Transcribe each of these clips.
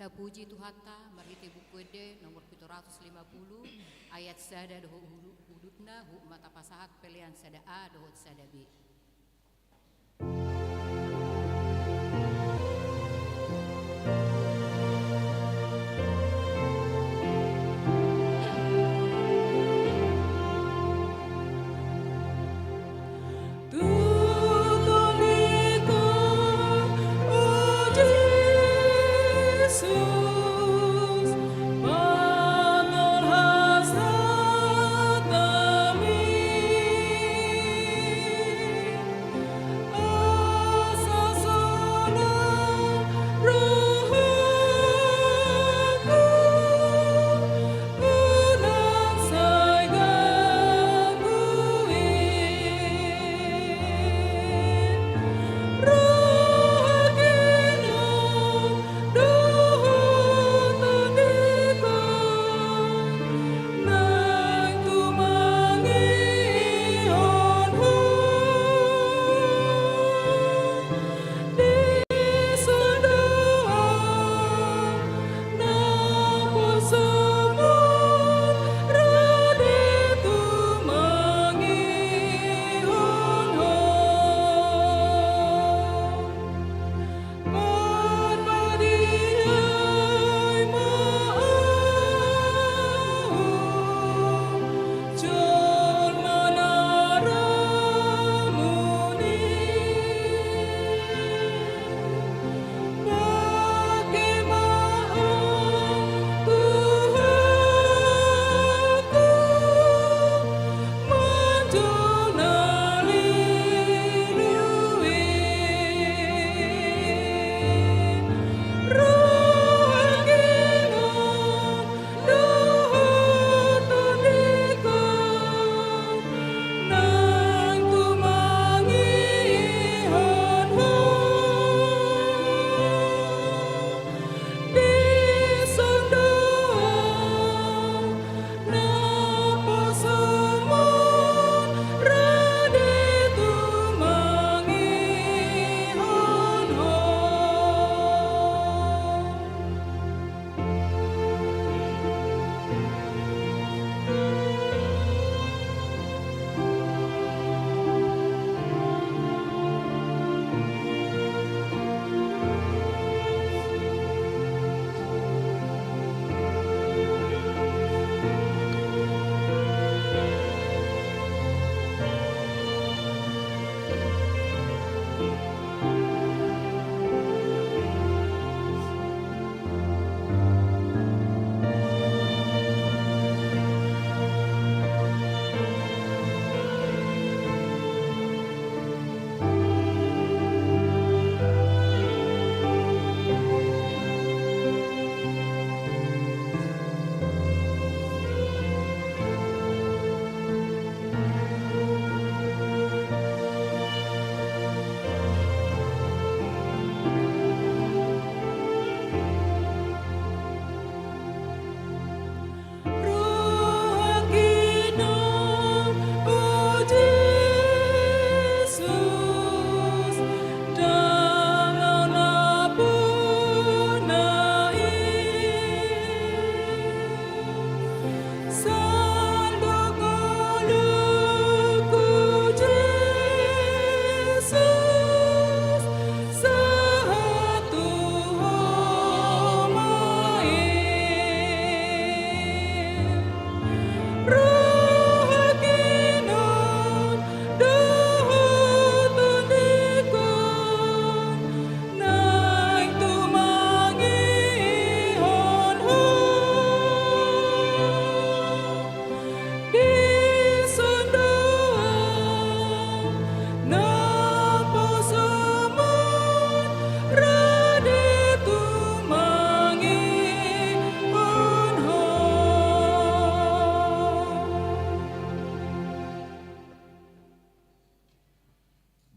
puji Tuhata marite bukuede nomor 750 ayat sada doho hudutna hu mata pasahat pelian sada A doho sada B.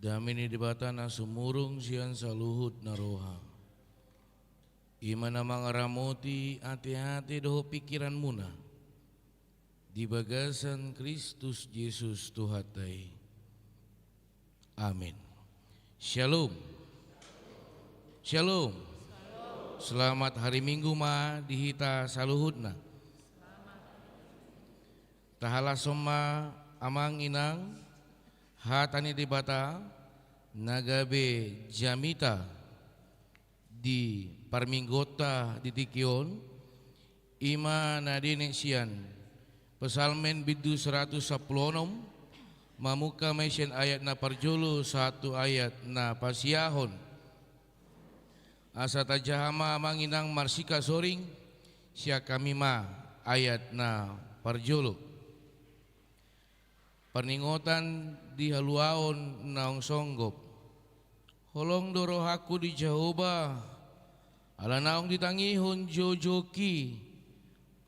Damini dibatana sumurung sian saluhut naroha. Imana mangaramoti hati-hati doho pikiran muna. Di bagasan Kristus Yesus Tuhatai. Amin. Shalom. Shalom. Selamat hari Minggu ma dihita saluhutna. Tahala soma amang inang hatani dibata nagabe jamita di parminggota di tikion ima nadine sian pesalmen bidu 110 mamuka mesien ayat na parjolo satu ayat na pasiahon asa tajahama manginang marsika soring sia kamima ayat na parjolo perningotan di haluaon naong songgop holong doro haku di Jehovah ala naong ditangihon jojoki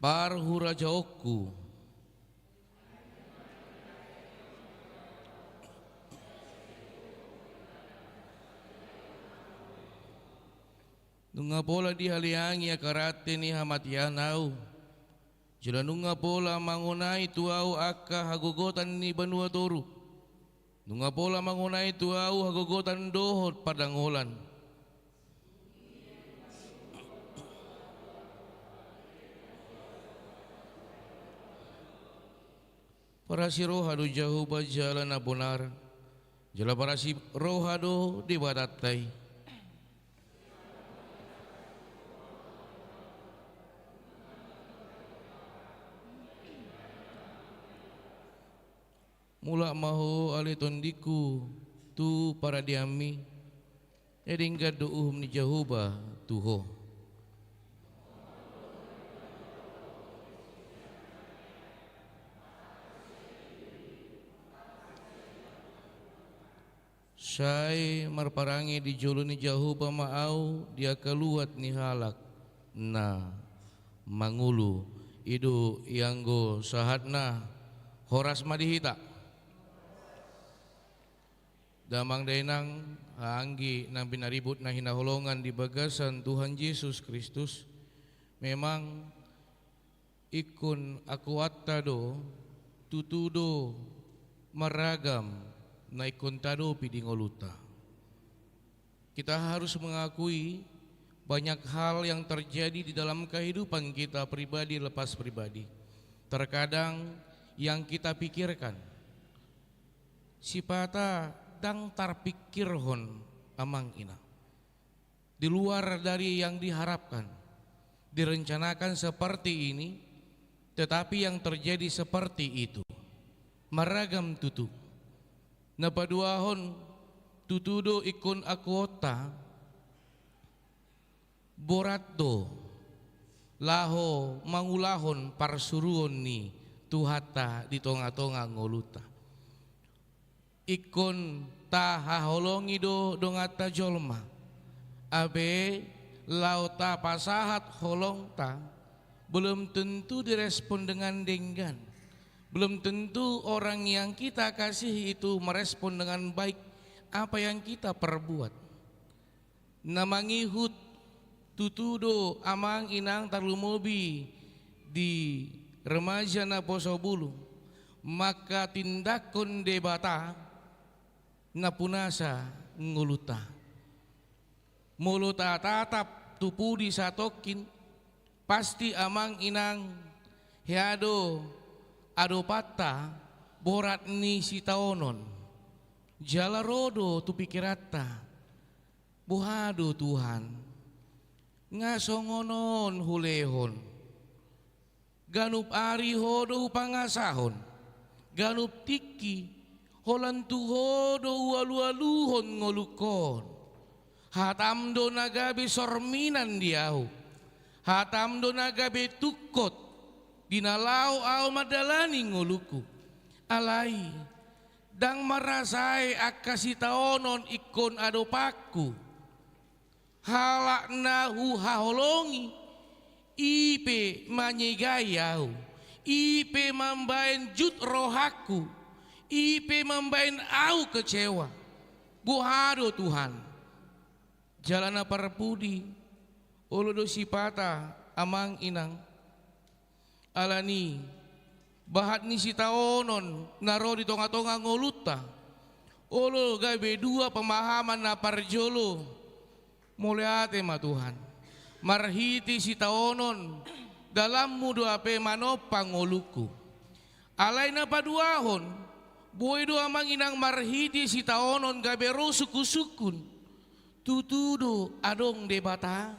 par hurajaoku nunga pola di haliangi akarate ni hamatianau jala nunga pola mangunai tuau akka hagogotan ni Banua Toru nunga pola mangunai tuau hagogotan dohot padangolan para si rohado Jehovah jalan na bonar jala para si rohado di badatai mula maho ale tondiku tu para diami edingga doum ni Jehovah tuho Sai marparangi di jolo ni Jehovah maau dia keluat ni halak na mangulu idu ianggo sahatna horas madihita damang dainang haanggi nang pinaribut na hinaholongan di bagasan Tuhan Yesus Kristus memang ikun akuatta do tutudo maragam na ikun tado pidingoluta. Kita harus mengakui banyak hal yang terjadi di dalam kehidupan kita pribadi lepas pribadi. Terkadang yang kita pikirkan sipata dang tarpikirhon amang ina di luar dari yang diharapkan direncanakan seperti ini tetapi yang terjadi seperti itu maragam tutu napaduahon tutudo ikon akuota boratdo laho mangulahon parsuruon ni tuhata di tonga-tonga ngoluta ikon ta haholongi do dongata jolma abe lauta pasahat holong ta belum tentu direspon dengan denggan belum tentu orang yang kita kasih itu merespon dengan baik apa yang kita perbuat namangihut tutudo amang inang talumobi di remaja na posobulu maka tindakon debata napunasa nguluta muluta tatap tupudi satokin pasti amang inang heado ado pata borat ni si taonon jala rodo tu pikirata buhado Tuhan ngasongonon hulehon ganup ari hodo pangasahon ganup tiki holan tu hodo walu-waluhon ngolukon hatam do nagabe sorminan diau hatam do nagabe tukot dinalau au madalani ngoluku alai dang marasai akasitaonon ikon adopaku halak nahu haholongi ipe manyegayau ipe mambain jut rohaku ipe mambain au kecewa buhado Tuhan jalana parpudi olodo sipata amang inang alani bahat ni si taonon naro di tonga-tonga ngoluta olo gabe dua pemahaman na parjolo muliate ma Tuhan marhiti sitaonon dalam mudo ape manopang ngoluku. Alay na paduahon, buhay do amang inang marhiti sitaonon gabero suku-sukun. Tutudo adong debata.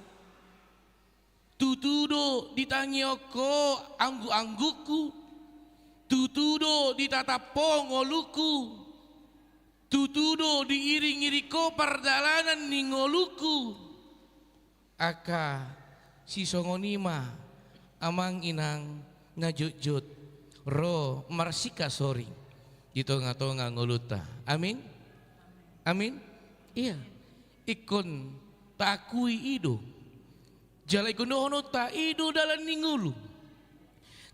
Tutudo ditangioko anggu-angguku. Tutudo ditatapong ngoluku. Tutudo diiring-iriko pardalanan ni ngoluku. Aka si songonima amang inang ngajut-jut ro marsika soring di tonga-tonga ngoluta. Amin. Amin. Iya. Ikon takui ido. Jala ikon dohono ta ido dalan ningulu.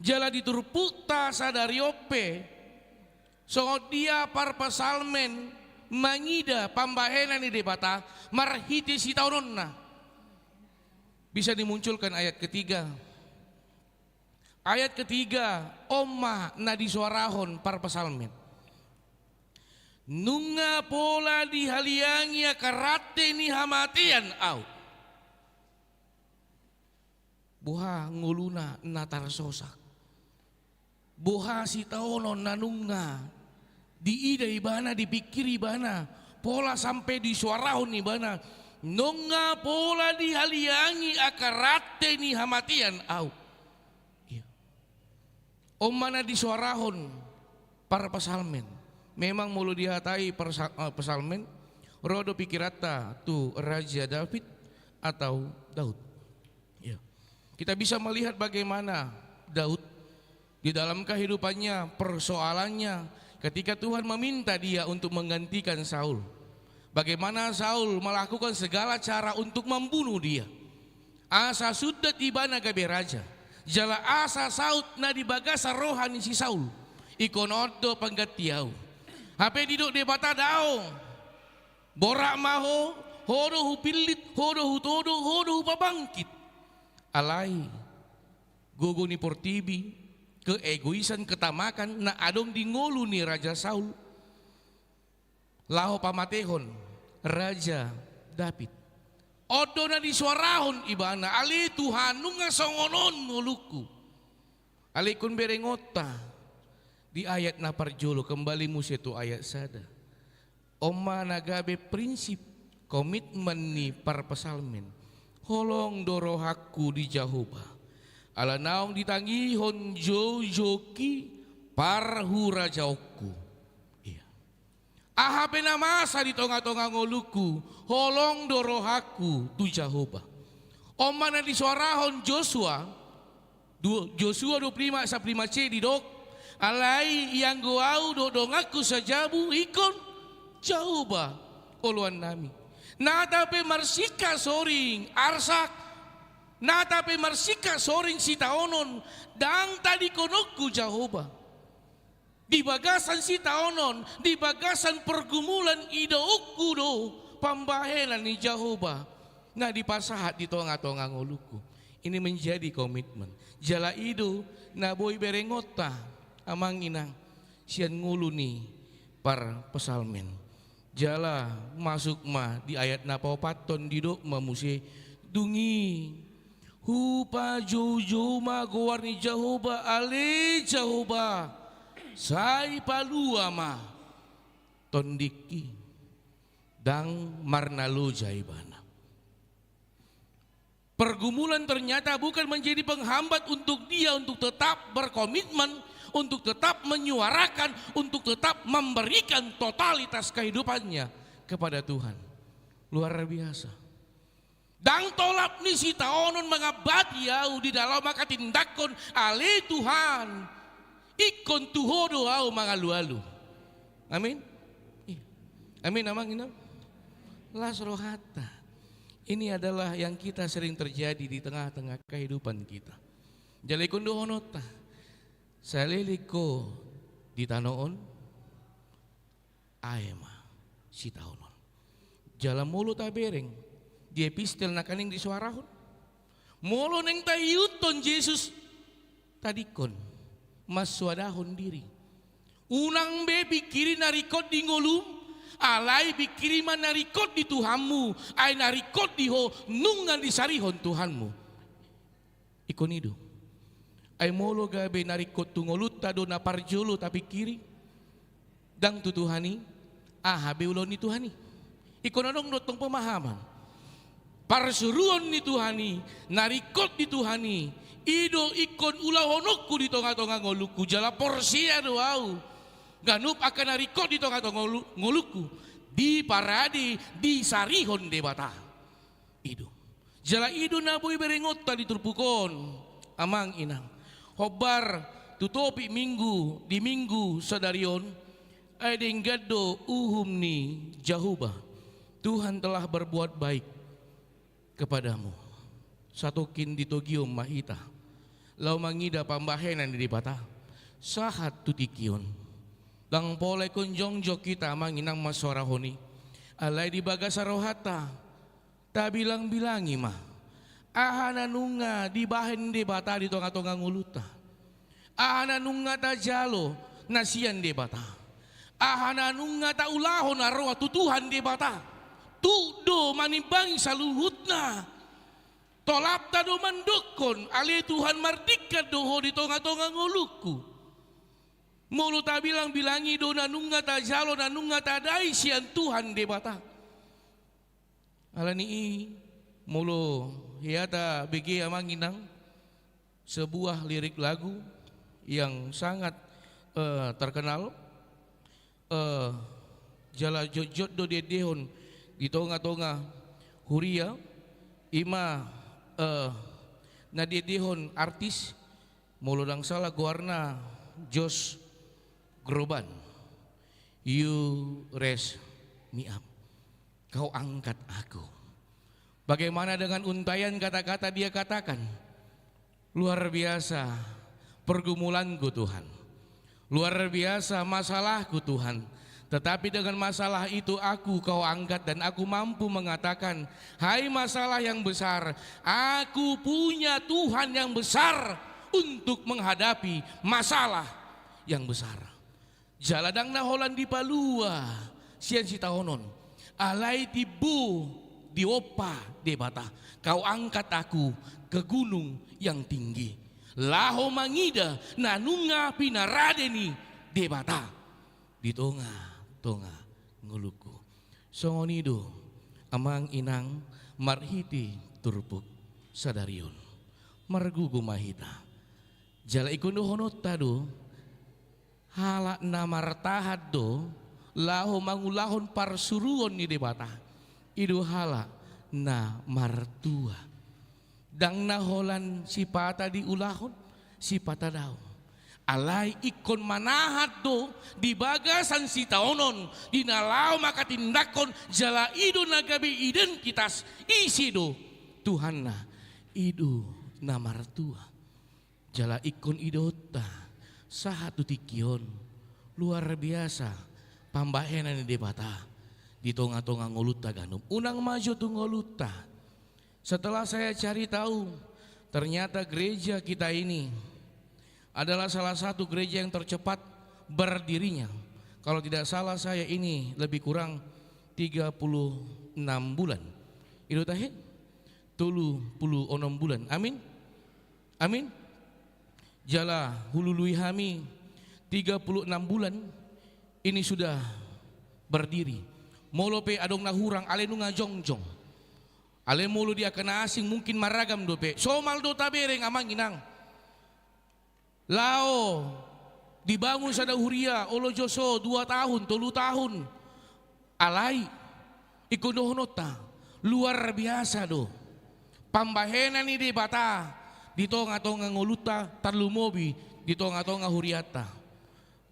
Jala diturputa sadari ope. So dia parpasalmen mangida pambahenan ni debata marhiti si taunonna. Bisa dimunculkan ayat ketiga. Ayat ketiga, Oma na disuarahon parpasalmen. Nunga pola dihaliangi karate ni hamatian au. Buha nguluna natar sosak. Buha si taonon nanunga. Diida ibana, dipikiri ibana. Pola sampai disuarahon ibana. Nunga pola dihaliangi akarate ni hamatian au. Iya. Omana disuarahon para pesalmen. Memang mulu dihatai pesalmen. Rodo pikirata tu Raja David atau Daud. Ya. Kita bisa melihat bagaimana Daud di dalam kehidupannya, persoalannya ketika Tuhan meminta dia untuk menggantikan Saul. Bagaimana Saul melakukan segala cara untuk membunuh dia. Asa sudah ibana gabe raja. Jala asa saut na di bagasa rohani si Saul. Ikonodo panggatiau. Hape diduk debata daong. Borak maho, hodo hu pilit, hodo hu todo, hodo hu pabangkit. Alai, gogo ni portibi, keegoisan ketamakan na adong di ngolu ni Raja Saul. Laho pamatehon Raja David. Odo na disuarahon ibana ali Tuhan nunga songonon ngoluku. Ali kun berengota di ayat na parjolo kembali musetu ayat sada. Oma nagabe prinsip komitmen ni parpasalmen. Holong dorohaku di Jahoba. Ala naong ditangihon jojoki parhu rajaoku. Ahape na masa di tonga-tonga ngoluku, holong dorohaku tu Jahoba. Oma na disuarahon Joshua 25:1 di dok, alai yang goau dodongaku sajabu ikon Jahoba oluan nami. Natape marsika soring arsak, natape marsika soring sitaonon, dang tadi konokku Jahoba. Di bagasan si taonon, di bagasan pergumulan idauku do pambahelan ni Jahoba. Nah di pasahat di tonga-tonga ngoluku. Ini menjadi komitmen. Jala ido na boy berengota amang inang sian ngulu ni par pesalmen. Jala masuk ma di ayat na papaton didok mamuse dungi. Hupa jojo ma gowarni Jahoba ale Jahoba. Sai palua ma tondiki dang marnalo jaibana. Pergumulan ternyata bukan menjadi penghambat untuk dia untuk tetap berkomitmen, untuk tetap menyuarakan, untuk tetap memberikan totalitas kehidupannya kepada Tuhan. Luar biasa. Dang tolap ni si taonon mengabadi yau di dalam maka tindakon ale Tuhan. Ikon tuhodo au mangalu-alu. Amin. Amin amang inam. Las rohata. Ini adalah yang kita sering terjadi di tengah-tengah kehidupan kita. Jalekon dohonota. Saleliko di tanoon aema si taonon. Jala mulu tabereng di epistel nakaning di suarahon. Molo neng tayuton Yesus tadikon. Mas swadahon diri. Unang be pikirin narikot di ngolum, alai bikiriman narikot di Tuhanmu, ay narikot di ho nungan di sarihon Tuhanmu. Ikon ido. Ay molo gabe narikot tungolut tado na parjolo tapi kiri. Dang tutuhani, habi ulon ni Tuhani. Ikon adong dotong pemahaman. Parsuruan ni Tuhani, narikot di Tuhani, ido ikon ulahonokku di tonga-tonga ngoluku, jala porsia doau. Ganup akan narikot di tonga-tonga ngoluku, di paradi, di sarihon debata. Ido. Jala ido naboy berengot tadi turpukon, amang inang. Hobar tutopi minggu, di minggu sadarion, ay denggado uhum ni Jahuba. Tuhan telah berbuat baik kepadamu. Satukin di togium mahita. Lau mangida pambahenan di bata. Sahat tutikion. Dang pole kunjongjo kita manginang masorahoni. Alay di bagasarohata. Ta bilang-bilangi mah. Ahananunga di bahen di bata di tonga-tonga nguluta. Ahananunga ta jalo nasian di bata. Ahananunga ta ulahon arwah tutuhan di bata. Tudo manimbangi saluhutna. Tolap tado mandukon ali Tuhan mardika doho di tonga-tonga ngoluku. Mulu ta bilang-bilangi do nanunga ta jalo nanunga ta dai sian Tuhan debata. Alani mulu hiata begi amanginang sebuah lirik lagu yang sangat terkenal. Jala jojot do dedehon di tonga-tonga huria ima na dedehon artis muludang salah guarna Jos Groban. You raise me up, kau angkat aku. Bagaimana dengan untayan kata-kata dia katakan, luar biasa pergumulanku Tuhan, luar biasa masalahku Tuhan. Tetapi dengan masalah itu kau angkat dan aku mampu mengatakan, hai masalah yang besar, aku punya Tuhan yang besar untuk menghadapi masalah yang besar. Jaladang naholan di palua, sian si tahonon, alai tibu diopa debata, kau angkat aku ke gunung yang tinggi. Laho mangida nanunga pinaradeni debata di tonga nguluku. Songonido amang inang marhiti turpuk sadarion margugu mahita. Jala ikundo honot tado halak namartahad do laho mangulahon parsuruon ni debata. Idu halak na martua. Dang naholan sipata di ulahon sipata daw. Alai ikon manahat do di bagasan si taonon di nalau maka tindakon jala idu nagabi identitas isi do Tuhan na idu namartua jala ikon idota sahatu tikion luar biasa pambahenan di debata di tonga-tonga ngoluta ganum unang maju tu ngoluta. Setelah saya cari tahu ternyata gereja kita ini adalah salah satu gereja yang tercepat berdirinya. Kalau tidak salah saya ini lebih kurang 36 bulan. Itu tahit 36 bulan. Amin. Amin. Jala hulului hami 36 bulan ini sudah berdiri. Molope adong nahurang ale nu ngajongjong. Ale mulu dia kena asing mungkin maragam dope. Somal do tabere ngamang inang. Lao dibangun sada huria olo joso 2 tahun 3 tahun alai ikudohnota luar biasa do pambahenan ni di bata di tonga-tonga ngoluta tarlumobi di tonga-tonga huriata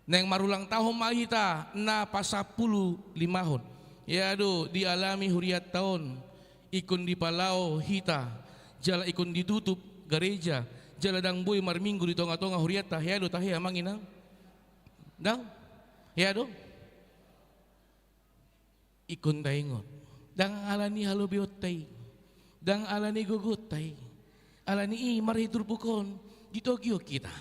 neng marulang tahun mahita na pasapulu 5 hon ya do dialami huriat tahun ikun di palau hita jala ikun ditutup gereja jaladang boy marminggu di tonga-tonga huriata ya do tahe amang inang dang ya do ikun taingot dang alani halo biotay dang alani gugutay alani marhitur pukon di Tokyo kita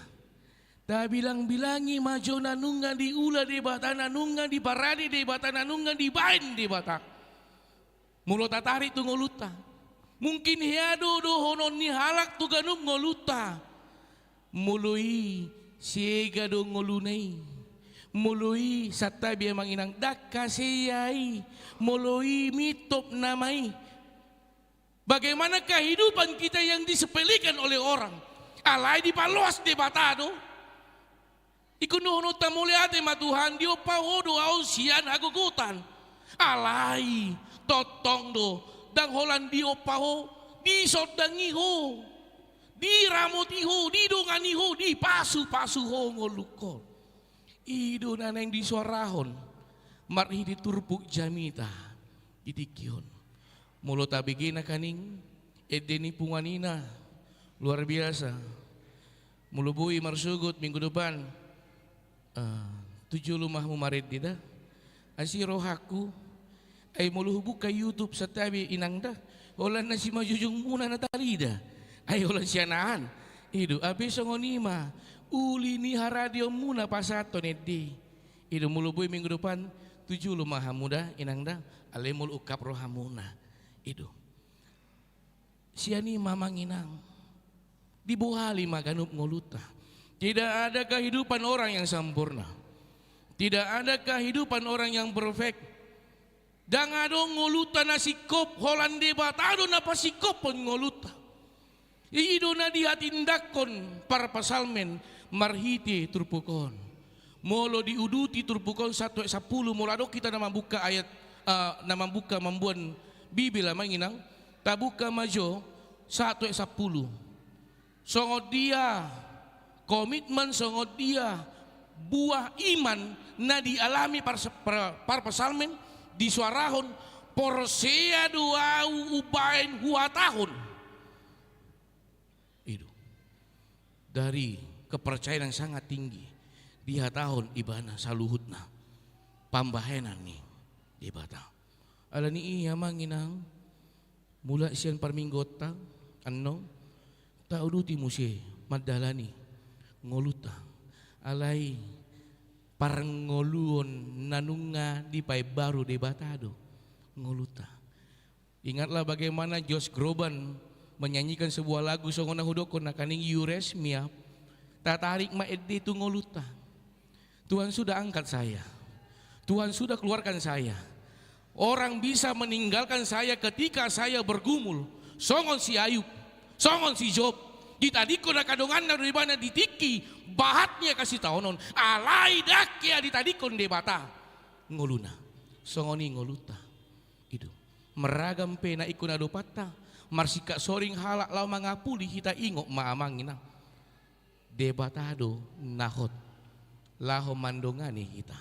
Ta bilang-bilangi majo nanunga di ula di bata nanunga di paradi di bata nanunga di bain di bata. Mulo tatari tu ngoluta. Mungkin hiado do honon ni halak tu ganum ngoluta. Mului siega do ngolunai. Mului satabi emang inang dakasiyai. Mului mitop namai. Bagaimana kehidupan kita yang disepelekan oleh orang. Alai di paluas di batado. Ikunuhno tamuliate matuhan dio pahodo ausian hagugutan. Alai totong do dang holan dio paho di sodangiho. Di ramotiho, di donganiho, di pasu-pasu ho ngolukol. Ido naneng di suarahon. Marhi di turpuk jamita. Didikion. Mulut abigina kaning edeni punganina luar biasa. Mulubui marsugut minggu depan 7 lumahmu marit dida asi rohaku ay muluhubuk ka YouTube sa tabi inangda olan na si majujung muna na talida ay olan siya naan idu abi songonima uli ni haradio muna pasato neddi idu mulubui minggu depan 7 lumah muda inangda alemul ukap rohamuna idu siya ni mamang inang dibuhali maganup ngoluta. Tidak ada kehidupan orang yang sempurna. Tidak ada kehidupan orang yang perfect. Dangadong ngoluta na sikop Holande batado na pasikop pon ngoluta. Ido na dihatindakon para pasalmen marhiti turpukon. Molo diuduti turpukon 1:10 mulado kita na membuka ayat na membuka membuan Bibil manginang tabuka majo 1:10. Songod dia komitmen songod dia buah iman na dialami para pasalmen di suarahon porsea dua ubain hua tahun itu dari kepercayaan yang sangat tinggi dia tahun ibana saluhutna pambahenan nih di bata ala ni iya manginang mula siyan parminggota ano tauduti musi madalani ngoluta alai parang ngoluon nanunga di pai baru de batado ngoluta. Ingatlah bagaimana Josh Groban menyanyikan sebuah lagu songona hudokon nakaning Yuresmia tatarik maedde tu ngoluta. Tuhan sudah angkat saya. Tuhan sudah keluarkan saya. Orang bisa meninggalkan saya ketika saya bergumul. Songon si Ayub, songon si Job. Ditadiko na kadongan na ribana ditiki bahatnya kasih taonon alai dakya ditadikon de bata ngoluna songoni ngoluta itu meragam pena ikun adopata marsika soring halak lau mangapuli kita ingok maamangina de batado nahot laho mandongani kita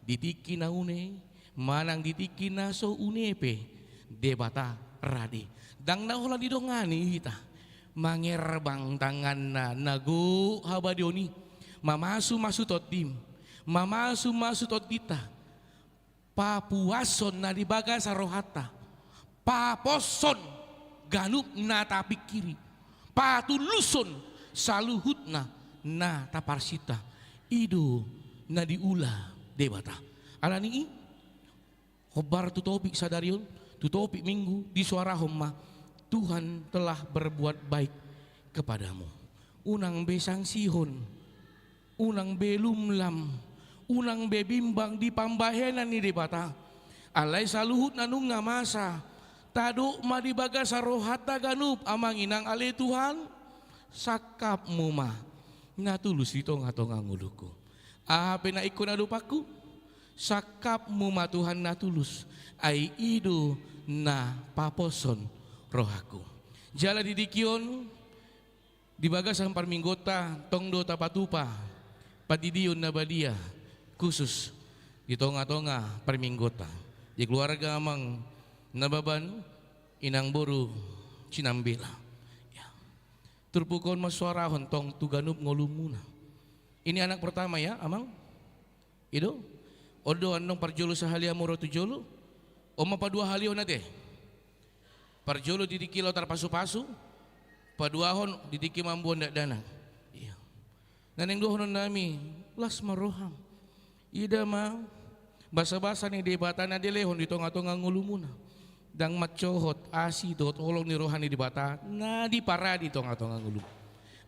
ditiki na une manang ditiki na so unepe de bata rade dang nahola didongani kita mangerbang tangan na nagu habadioni mamasu totim mamasu totita papuason na dibaga sa rohata paposon ganup na tapik kiri patuluson saluhut na taparsita ido na diula debata alani hobar tutopik sadarion tutopik minggu di suara homma Tuhan telah berbuat baik kepadamu. Unang besang sihon, unang belumlam, unang bebimbang di pambahenan ni di bata. Alai saluhut nanung ngamasa, tado madibaga sarohata ganup amang inang alai Tuhan, sakap muma, natulus dito ngato nganguluku. Ahape na ikon adupaku, sakap muma Tuhan natulus, ay ido na paposon rohaku. Jala didikion di bagasan parminggota tongdo tapatupa padidion na badia khusus di tonga-tonga parminggota di keluarga amang nababan inang boru cinambila ya. Turpukon masuarahon tong tuganup ngolumuna ini anak pertama ya amang ido odo andong parjolo sahalia moro tujolo oma padua halio nate parjolo didiki lautar pasu-pasu paduahon didiki mambuan dak dana iya Naneng dohonon nami las maroham. Ida ma basa-basa ni debata na dilehon dito nga to nga ngulumuna. Dang matyohot asi dot olong ni rohani di bata na di para dito nga to nga ngulum.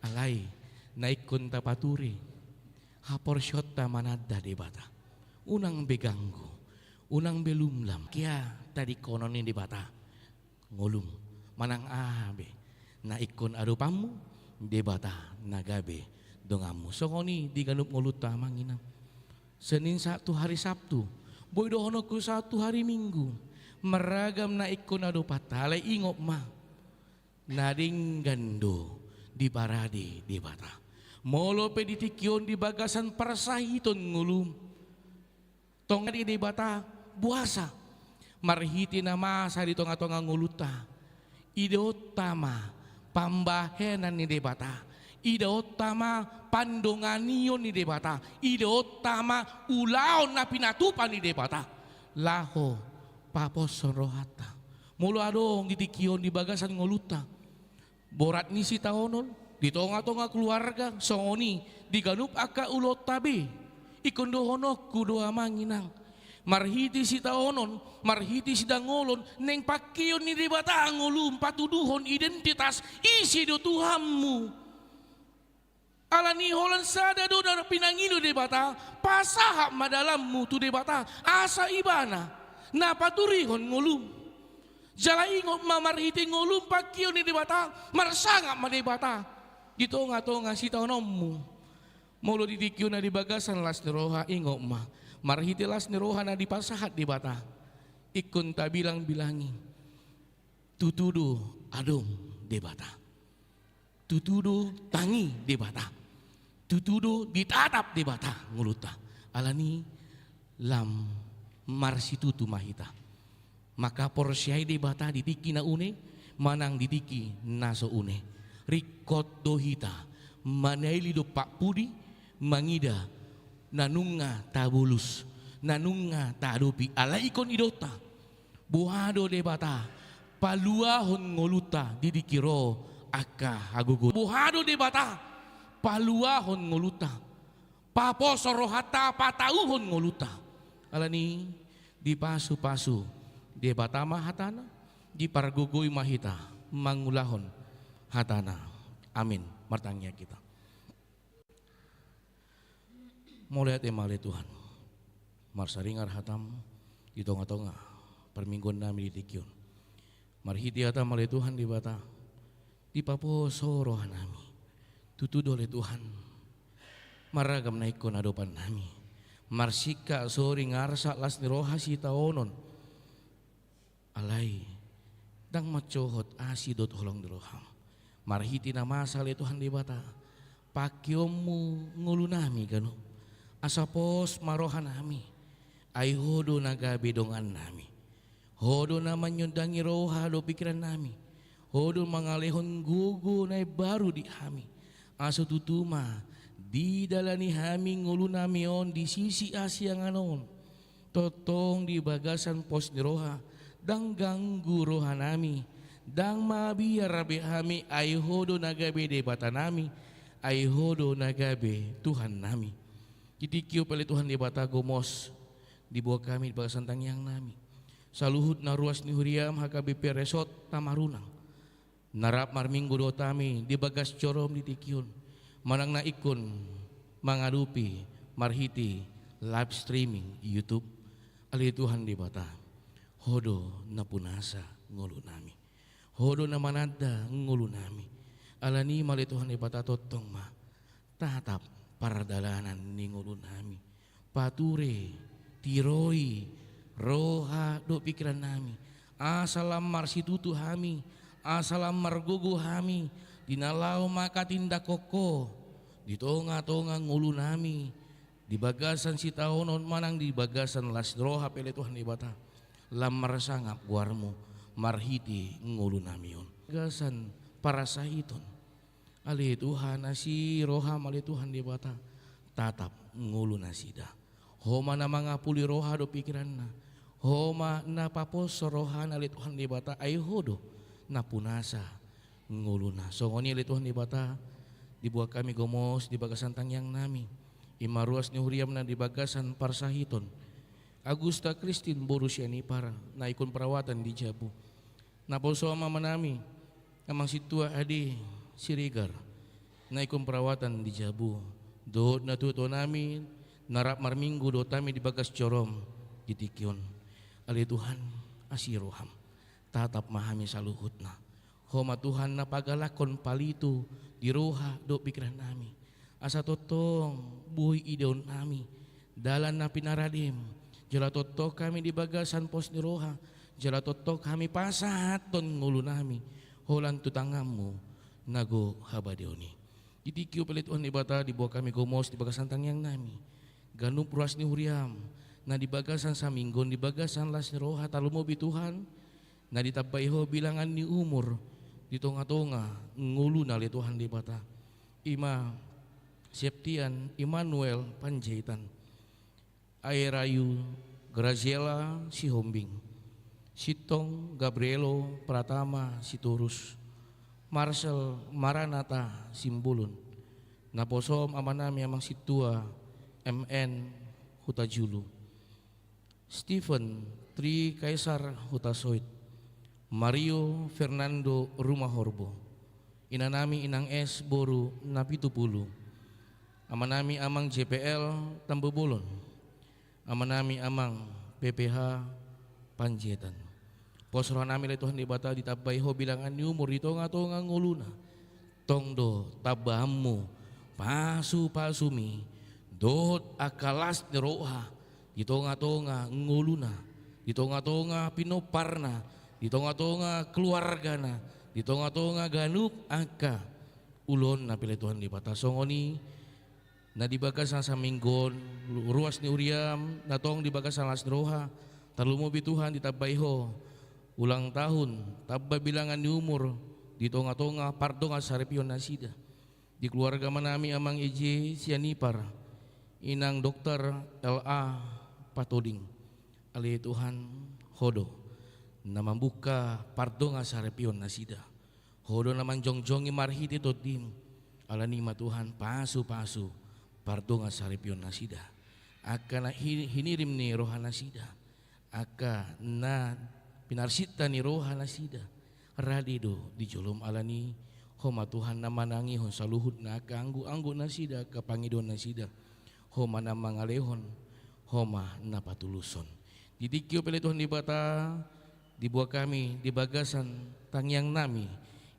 Alay naikon ta paturi. Hapor shot ta manada di bata. Unang beganggo, unang belumlam. Kaya tadi konon ni di bata ngulum manang abe na ikon arupamu di bata nagabe dongamu. So ngoni di ganup ngulut ta manginam. Senin Sabtu hari Sabtu, boy dohono ku satu hari Minggu, meragam na ikon ado patalay ingop ma, nading gando di parade di bata, molo peditikyon di bagasan parasahiton ngulum, tong di bata buasa, marhiti na masa di tonga nguluta, ide utama pambahenan ni debata. Ida utama pandonganion ni debata. Ida utama ulaon na pinatupan ni debata. Laho papos rohata. Mula adong ditikion di bagasan ngoluta. Borat ni si taonon. Di tonga-tonga keluarga. Songoni diganup aka ulot tabi. Ikon dohonok kudoa manginang. Marhiti si taonon. Marhiti si dangolon. Neng pakion ni debata ngolum patuduhon identitas isi do Tuhanmu. Alani holan sada do na pinangino de bata pasahap madalammu tu de bata asa ibana na paturihon ngulum jala ingot mamarhiti ngulum pakio ni de bata marsangap ma de bata dito nga to nga si taonommu molo didikyo na di bagasan las ni roha ingot ma marhiti las ni roha na di pasahat de bata ikon ta bilang-bilangi tutudo adong de bata tutudo tangi de bata tutudo ditatap di bata nguluta alani lam marsitutu mahita maka porsyai di bata ditiki na une manang ditiki naso une rikot dohita manaili do pak pudi mangida nanunga tabulus nanunga tadupi ala ikon idota buhado de bata paluahon nguluta didikiro aka hagugu buhado de bata paluahon ngoluta paposo rohata patauhon ngoluta alani di pasu-pasu di batama hatana di pargugoy mahita mangulahon hatana amin martangnya kita muliat emale Tuhan marsaringar hatam di tonga-tonga permingguan nami di tikyon marhiti hatam male Tuhan di bata di paposo rohanami tutudo oleh Tuhan maragam naikon adopan nami marsika sori ngarsa las ni roha si taonon alay dang macohot asidot holong diroham marhiti na masa le Tuhan di bata pakiomu ngulu nami gano asapos marohan nami ay hodo nagabe dongan nami hodo naman yung dangi roha do pikiran nami hodo mangalehon gugu na baru di hami aso tutuma di dalani haming ngulu namion di sisi Asia nganon totong di bagasan pos ni roha dang ganggu roha nami dang mabiar rabe hami ay hodo nagabe de bata nami ay hodo nagabe Tuhan nami kitikyo pala Tuhan di bata gomos di bawah kami di bagasan tangyang nami saluhut na ruas ni huriam hakabipi resort tamarunang narap marminggu do tami di bagas corom di tikyon manang na ikon mangadupi marhiti live streaming YouTube ali Tuhan di bata hodo na punasa ngulu nami hodo na manada ngulu nami alani mali Tuhan di bata totong ma tatap paradalanan ni ngulu nami pature tiroi roha do pikiran nami asalam marsitutu hami asalam margugu hami dinalau maka tindak koko di tonga-tonga ngulu nami di bagasan si taonon manang di bagasan las roha pele Tuhan di bata lamar sangap guarmu marhiti ngulu namion bagasan para sahiton ali Tuhan asi roha mali Tuhan di bata tatap ngulu nasida homa na mga puli roha do pikiran na homa na papos roha na ali Tuhan di bata ay hodo na punasa nguluna so ngoni li Tuhan di bata di buah kami gomos di bagasan tangyang nami, ima ruas ni huriam na di bagasan parsahiton, Agusta Kristin borusiani para, na ikon perawatan di Jabu, na poso ama manami, amang situa adi sirigar, na ikon perawatan di Jabu, dood na tuto nami, narap marminggu do tami di bagas corom, di tikyon, ali Tuhan asiroham, tatap mahami saluhut na, homa Tuhan na pagalakon palito, di roha do pikiran nami, asa totong buhi ideon nami, dalan na pinaradim, jala toto kami di bagasan pos ni roha, jala toto kami pasat ton ngulu nami, holan tutangamu nago habadeoni. Itikyo pelit on ibata di buah kami gomos di bagasan tangyang nami, ganup ruas ni huriam, na di bagasan sa minggon di bagasan las ni roha talumobi Tuhan, na ditabaiho bilangan ni umur, di tonga-tonga ngulu na li Tuhan di bata, ima Septian Immanuel Panjaitan, Airayu Graziela Sihombing, Sitong Gabrielo Pratama Siturus, Marcel Maranata Simbulun, naposom amanami amang situa MN Hutajulu, Stephen Tri Kaisar Hutasoit, Mario Fernando Rumahorbo, inanami inang S Boru Napitupulu, amanami amang JPL Tambobulon, amanami amang PPH Panjaitan. Posro nami le Tuhan di bata ditabay ho bilangan ni umur dito nga nguluna, tongdo tabamu pasu pasumi dohot akalas ni roha, dito nga nguluna, dito nga pinoparna, dito nga keluarga na, dito nga ganup aka ulon na pila Tuhan di bata songoni na di bagasan sa minggon ruas ni Uriam natong di bagasan las roha talumobi Tuhan ditabay ho ulang tahun tabba bilangan ni umur dito nga pardo nga saripyon na sida di keluarga manami amang EJ Sianipar inang Dr. LA Patoding ali Tuhan hodo na membuka pardo nga saripyon na sida hodo naman jongjongi marhiti totim alanima Tuhan pasu pardo nga saripyon na sida aka na hinirim ni roha na sida aka na pinarsita ni roha na sida radido di jolom alani homa Tuhan na manangi hon saluhud na aka anggu na sida kapangidon na sida homa na mangalehon homa na patuluson didikyo pala Tuhan di bata di buah kami di bagasan tangyang nami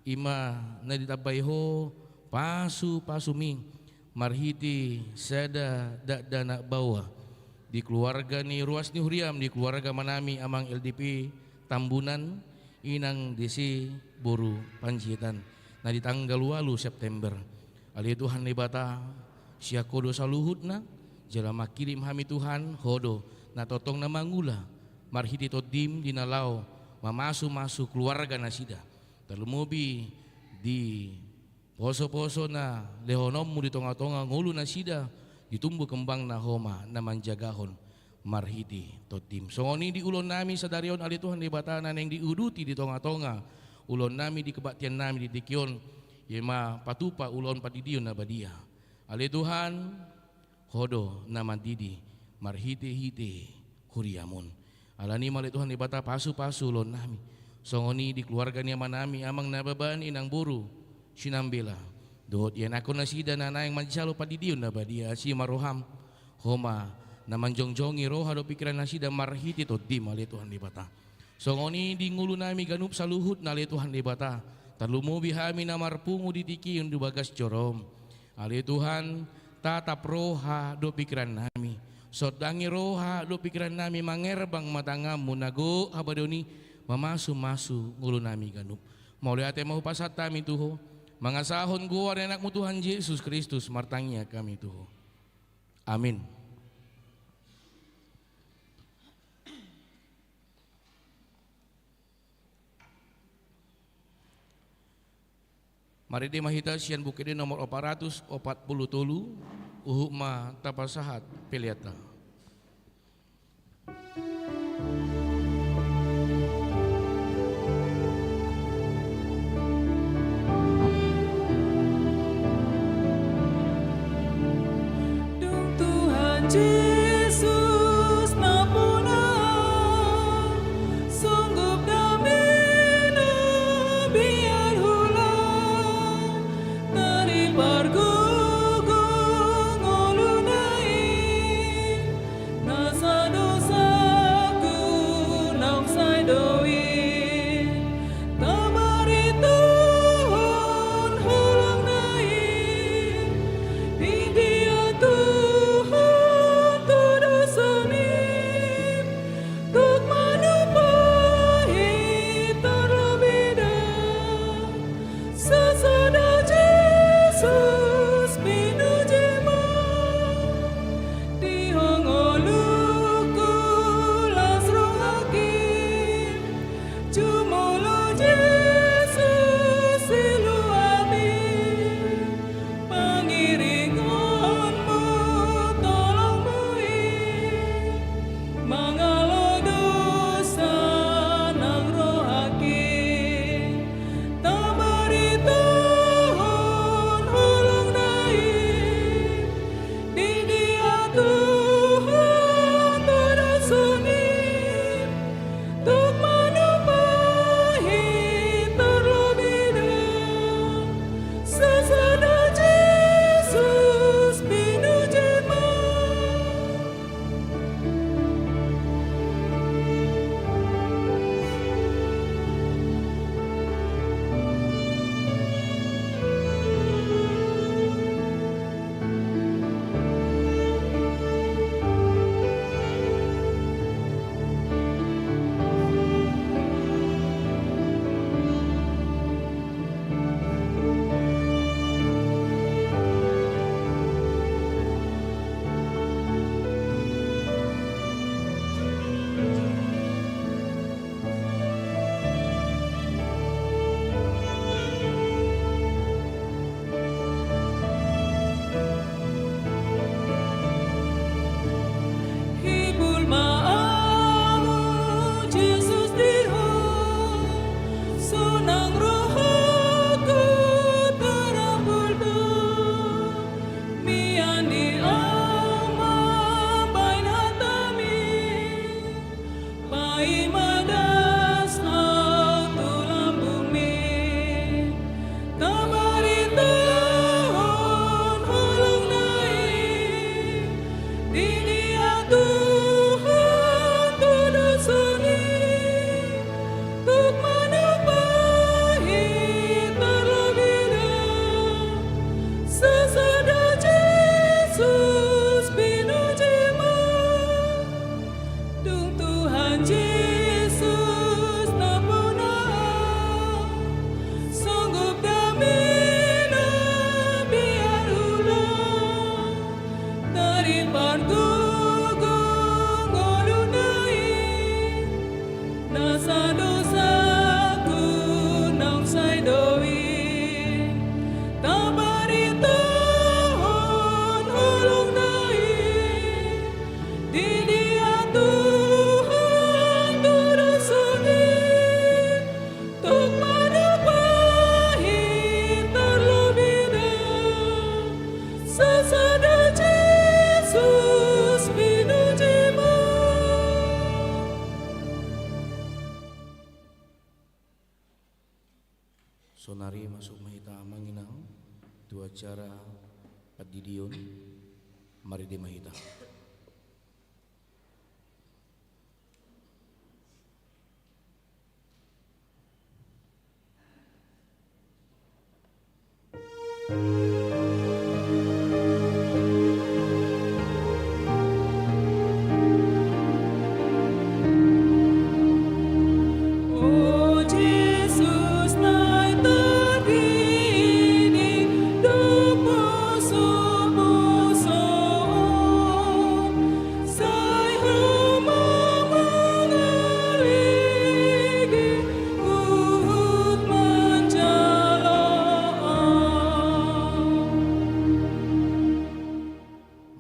ima na ditabay ho pasuming marhiti sada dana bawa di keluarga ni ruas ni huriam di keluarga manami amang LDP Tambunan inang DC Boru Panjaitan na di tanggal 8 September ali Tuhan ni bata siya kodo saluhut na jala makirim hami Tuhan hodo na totong na mangula marhiti todim dinalaw mamasu keluarga na sida talumobi di poso-poso na lehonommu di tonga-tonga ngulu na sida ditumbuh kembang na homa na manjagahon marhiti totim songoni di ulon nami sadarion ali Tuhan di batana neng diuduti di tonga-tonga ulon nami di kebaktian nami di dikyon yema patupa ulon padidion na badia ali Tuhan hodo na mandidi marhiti huriamun alani mali Tuhan di bata pasu ulon nami songoni di keluarga ni manami amang nababan inang buru sinambela dohot yan ako na sida na nayang manjalo padidiyon na ba dia si maroham homa na manjongjongi roha do pikiran na sida marhiti to di mali Tuhan di bata so ngoni di ngulu nami ganup sa luhut na li Tuhan di bata talumobi hami na marpungu di tikiyon di bagas corom ali Tuhan tatap roha do pikiran nami sodangi roha do pikiran nami mangerbang matangamu nago abadoni mamasu ngulu nami ganup mau lihat mau pasat tami tuho mangasahon gua dan anakmu Tuhan Yesus Kristus martangnya kami tuh. Amin. Mari di mahita sian bukit nomor 440 tolu uhuma tapasahat peliata. sonari masuk mahita manginang tu acara padidion mari di mahita.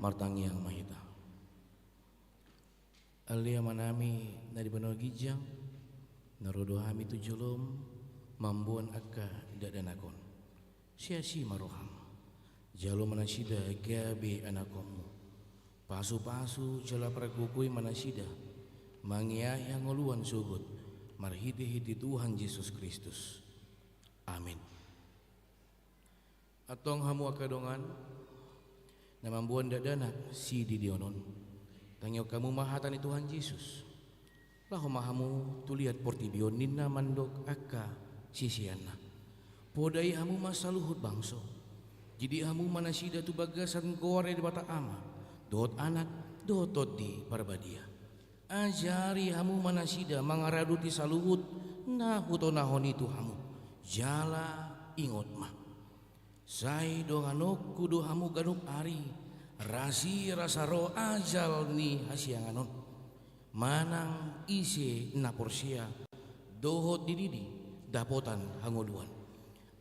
Martangi yang mahita alia manami nadi bano gijang narodo hami tu jolom mambuan akka dadanakon sia-si maroham jalo manasida gabe anakomu pasu-pasu jala prakukui manasida mangiaya ngoluan sugut marhiti-hiti Tuhan Yesus Kristus amin. Atong hamu akadongan namambuan dadanak si didionon tangyo kamu mahatani Tuhan Yesus laho mahamu tuliat portibion ninna mandok akka sisianna podai hamu masaluhut bangso jadi hamu manasida tu bagasan gore di bata ama dot anak dotot di parbadia ajari hamu manasida mangaraduti saluhut nah hutonahon itu hamu jala ingot mah sai dohanok kudu hamu ganuk ari rasi rasaro ajal ni hasianganon manang isi naporsia dohot dididi dapotan hangoluan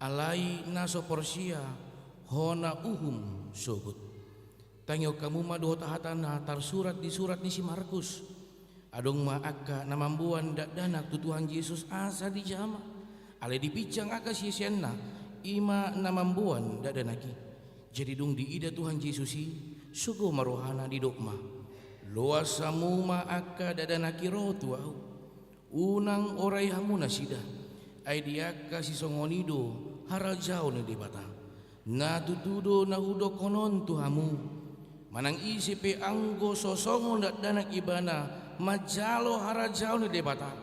alai naso porsia hona uhum sogut tangyo kamu ma dohot hatana tar surat di surat ni si Markus adong ma akka namambuan danak tu Tuhan Yesus asa di jama ale dipicang akka sisienna ima namambuan dadanaki jadi dung di ida Tuhan Yesusi sugo marohana di dokma loas samuma akka dadanaki rotu au unang orai hamu nasida ai diaka si songonido harajau ni di bata na tutudo na udo konon tu hamu manang isi pe anggo sosongo danak ibana majalo harajau ni di bata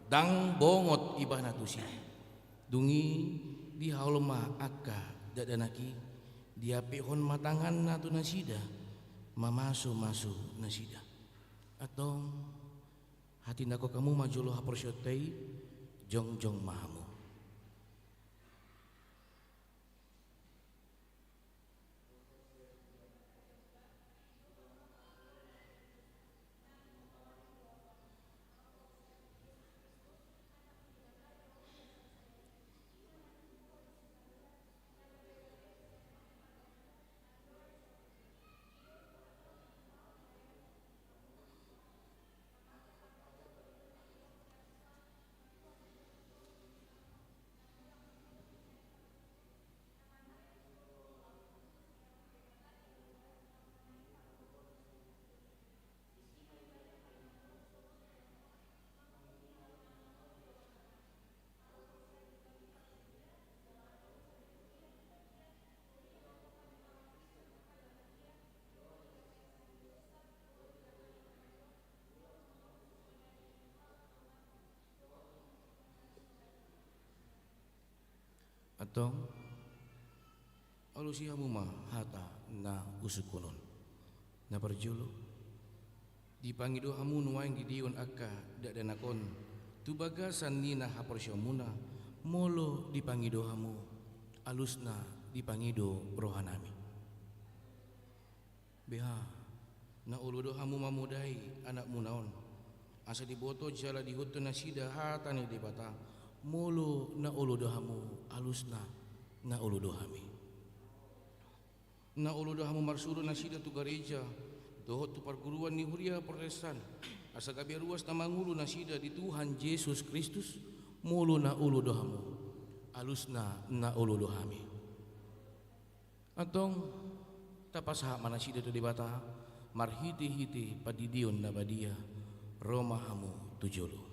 dang bongot ibana tusi dungi di haulma akka dadanaki dia pehon matangan natu nasida mamasu nasida atau hati nako kamu majolo haporsyotei jong mahamu. Atong alusihamu mah hata na usukunon na perjulu dipangido hamu nuaing didion akka dadanakon tu bagasan nina haporsyomuna molo dipangido hamu alusna dipangido rohanami beha na uludo hamu mamudai anak munaon asa diboto jala dihutun nasida hatani dibata mulu na uludohamu alusna na uludohami na uludohamu marsuru nasida tu gereja dohot tu perguruan ni huria Protestan asa gabi ruas na mangulu nasida di Tuhan Yesus Kristus mulu na uludohamu alusna na uludohami atong tapasah manasida tu dibata marhiti-hiti padidion na badia romahamu tujulu.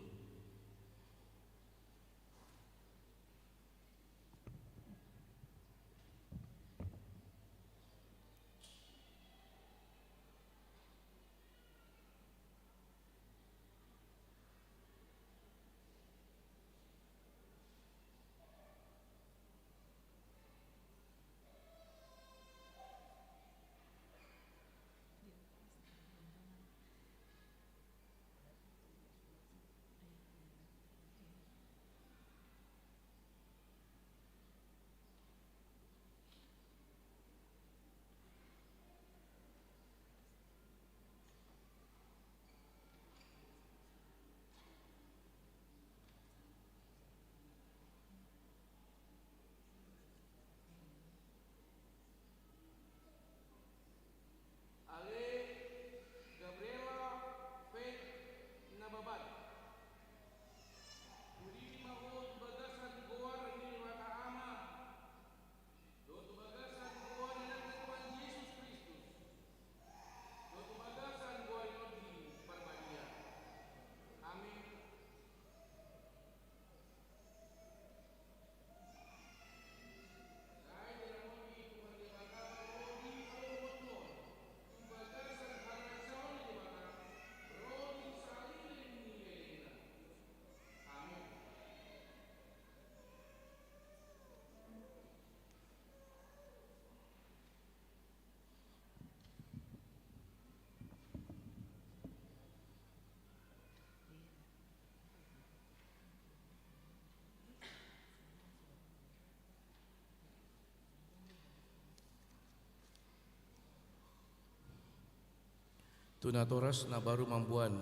Tunatoras na baru mambuan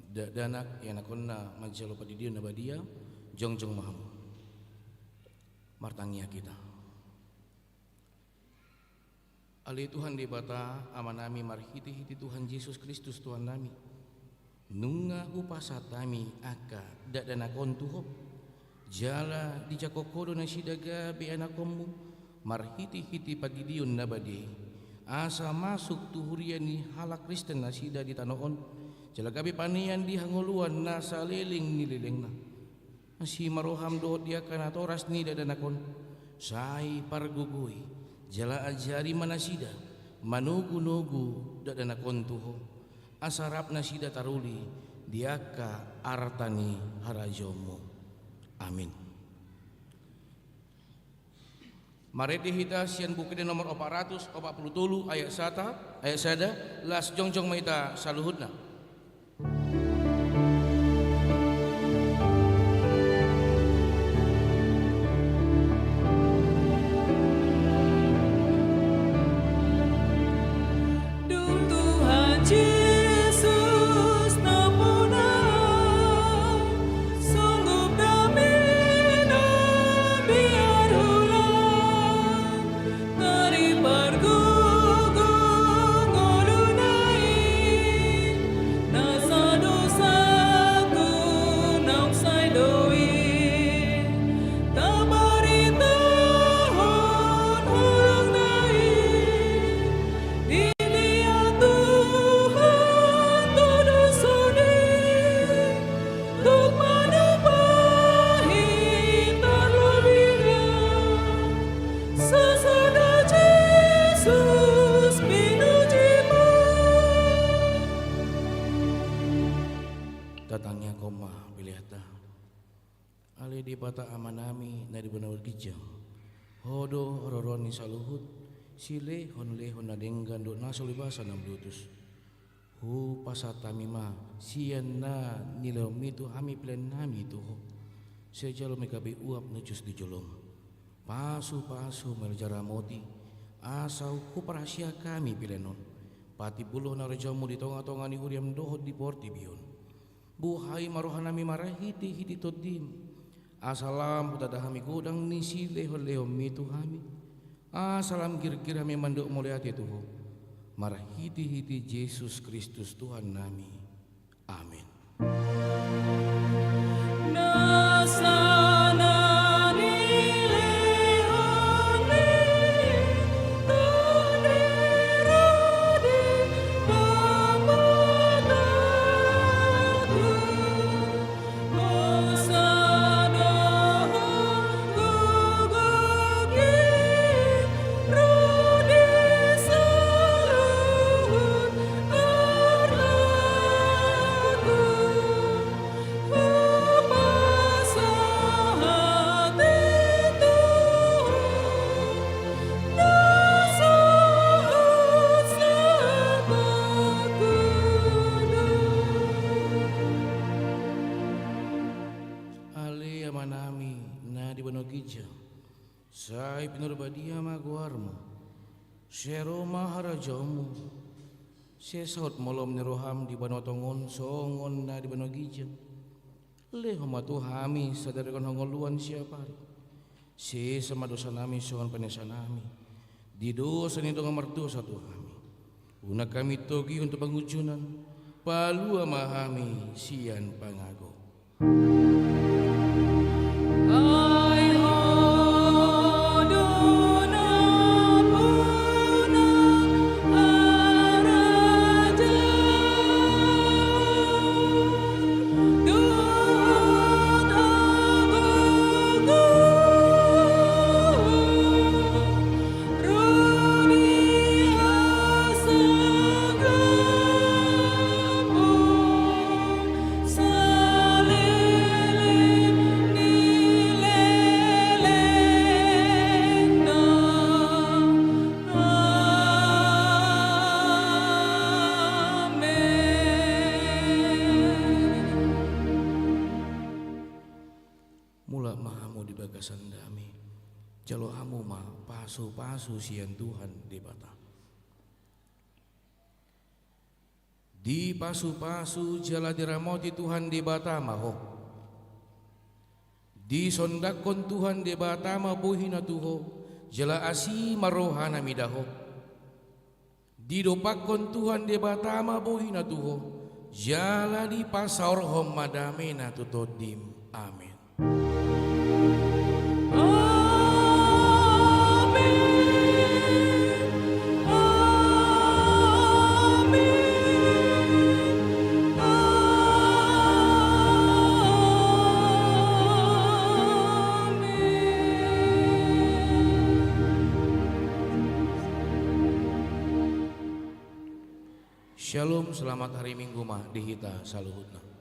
danak yang nakonna majalo padidion na badia jongjong maham martangia kita. Ali Tuhan di bata amanami marhiti-hiti Tuhan Yesus Kristus Tuhan nami. Nunga upasatami aka dadanakon tuhop. Jala di jakokodo na sidaga bi anakommu marhiti-hiti padidion na badi. Asa masuk tuhurian ni halak Kristen na sida di tanoon. Jala gabi panian di hanguluan na saliling nilileng na. Masih maroham dohot dia kana toras ni dadanakon. Sai pargugoy. Jala ajari manasida manugu-nugu dadanakon tuho. Asarap na sida taruli diaka artani harajomo. Amin. Marete hita sian bukit nomor 447 ayat 1 ayat sada las jongjong maita saluhutna. Datangnya koma bilihata ali di bata amanami na di benawal kijang hodo hororoni saluhut sile honle honadenggan do nasolibasa nam blutus hu pasatami ma sian na nilomi tu hami plan nami tu sejalo mekabe uap nucus di jolong pasu meljara moti asau ku parasia kami pilenon pati buluh na rejamu di tonga-tonga ni huriam dohot di porti bion. Buhai marohanami marahiti-hiti todim asalam utadahami godang nisi leho-leho mitu hami asalam kir-kir hami manduk muliati tuho marahiti-hiti Yesus Kristus Tuhan nami. Amin. Sai pinurbadia maguarmu Seroma harajamu Sesot molom neroham di banotongon songon na di banogija Leho matuhami sadarikon hongoluan siapari Sesama dosa nami songon panesanami Di dosa ni donga mardosa tuhami Una kami togi untuk pengujunan Palua mahami sian pangago Sandami jalo hamu ma pasu sian Tuhan di bata Di pasu-pasu jala diramoti Tuhan di Batama ho. Di sondakon Tuhan di Batama bohina tuho jala asi marohana midaho. Di dopakon Tuhan di Batama bohina tuho jala di pasaur hom madamena tutodim. Amin. Shalom, selamat hari Minggu mah dihita saluhutna.